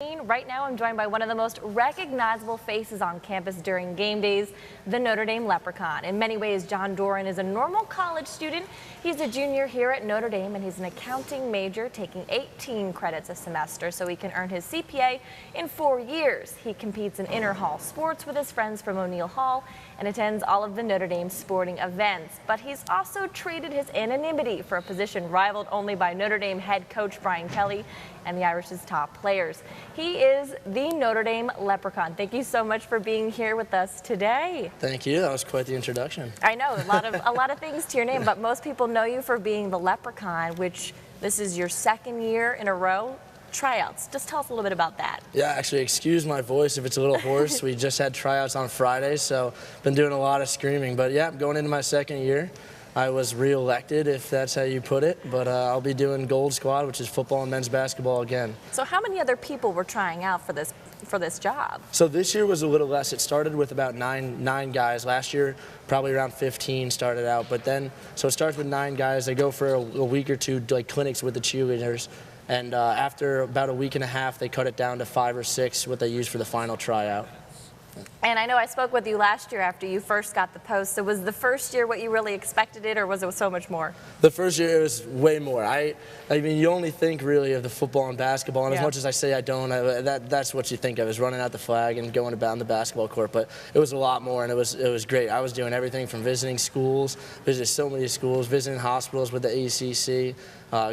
Right now, I'm joined by one of the most recognizable faces on campus during game days, the Notre Dame Leprechaun. In many ways, John Doran is a normal college student. He's a junior here at Notre Dame, and he's an accounting major, taking 18 credits a semester so he can earn his CPA in 4 years. He competes in inter-hall sports with his friends from O'Neill Hall and attends all of the Notre Dame sporting events. But he's also traded his anonymity for a position rivaled only by Notre Dame head coach Brian Kelly and the Irish's top players. He is the Notre Dame Leprechaun. Thank you so much for being here with us today. Thank you. That was quite the introduction. I know, a lot of things to your name, but most people know you for being the Leprechaun, which this is your second year in a row. Tryouts. Just tell us a little bit about that. Yeah, actually, excuse my voice if it's a little hoarse. We just had tryouts on Friday, so been doing a lot of screaming. But yeah, going into my second year. I was re-elected, if that's how you put it, but I'll be doing Gold Squad, which is football and men's basketball again. So how many other people were trying out for this job? So this year was a little less. It started with about nine guys. Last year, probably around 15 started out, but then, so it starts with 9 guys. They go for a week or two, like clinics with the cheerleaders, and after about a week and a half, they cut it down to 5 or 6, what they use for the final tryout. And I know I spoke with you last year after you first got the post. So was the first year what you really expected it, or was it so much more? The first year it was way more. I mean, you only think really of the football and basketball, and as much as I say I don't, that's what you think of, is running out the flag and going about on the basketball court. But it was a lot more, and it was great. I was doing everything from visiting schools, visited so many schools, visiting hospitals with the ACC,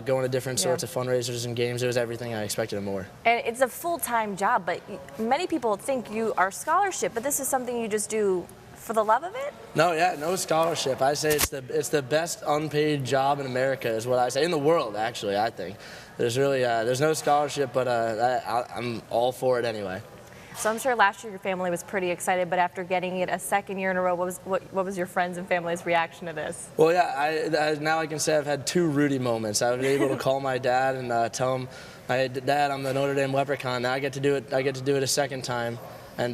going to different sorts of fundraisers and games. It was everything I expected and more. And it's a full-time job, but many people think you are scholarship, but this is something you just do for the love of it? No, yeah, no scholarship. I say it's the best unpaid job in America, is what I say, in the world, actually. I think there's really there's no scholarship, but I'm all for it anyway. So I'm sure last year your family was pretty excited, but after getting it a second year in a row, what was your friends and family's reaction to this? Well, yeah, now I can say I've had 2 Rudy moments. I was able to call my dad and tell him, "Dad, I'm the Notre Dame Leprechaun." Now I get to do it. I get to do it a second time. And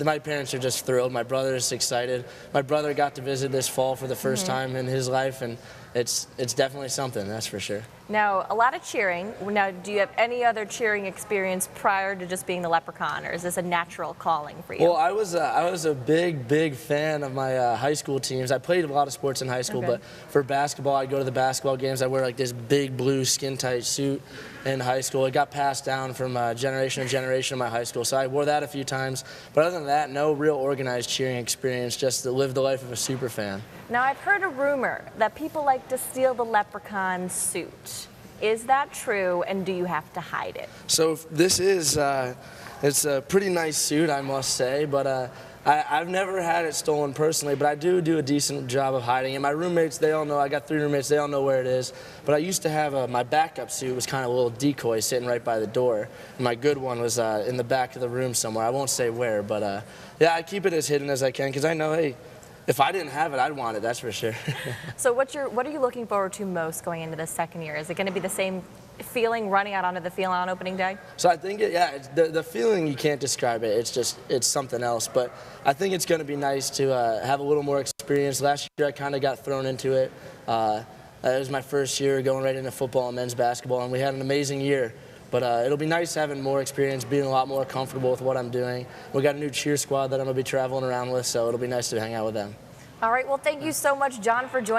my parents are just thrilled. My brother is excited. My brother got to visit this fall for the first time in his life, and it's definitely something, that's for sure. Now, a lot of cheering. Now, do you have any other cheering experience prior to just being the Leprechaun, or is this a natural calling for you? Well, I was a big fan of my high school teams. I played a lot of sports in high school, but for basketball, I'd go to the basketball games. I wear like this big blue skin-tight suit in high school. It got passed down from generation to generation in my high school, so I wore that a few times. But other than that, no real organized cheering experience, just to live the life of a super fan. Now, I've heard a rumor that people like to steal the Leprechaun suit. Is that true, and do you have to hide it? So this is, it's a pretty nice suit, I must say, but I've never had it stolen personally, but I do a decent job of hiding it. My roommates, they all know. I got 3 roommates, they all know where it is. But I used to have my backup suit was kind of a little decoy sitting right by the door. And my good one was in the back of the room somewhere. I won't say where, but yeah, I keep it as hidden as I can, because I know, hey, if I didn't have it, I'd want it, that's for sure. So what are you looking forward to most going into this second year? Is it going to be the same feeling running out onto the field on opening day? So I think, the feeling, you can't describe it. It's something else. But I think it's going to be nice to have a little more experience. Last year I kind of got thrown into it. It was my first year going right into football and men's basketball, and we had an amazing year. But it'll be nice having more experience, being a lot more comfortable with what I'm doing. We got a new cheer squad that I'm going to be traveling around with, so it'll be nice to hang out with them. All right, well, thank you so much, John, for joining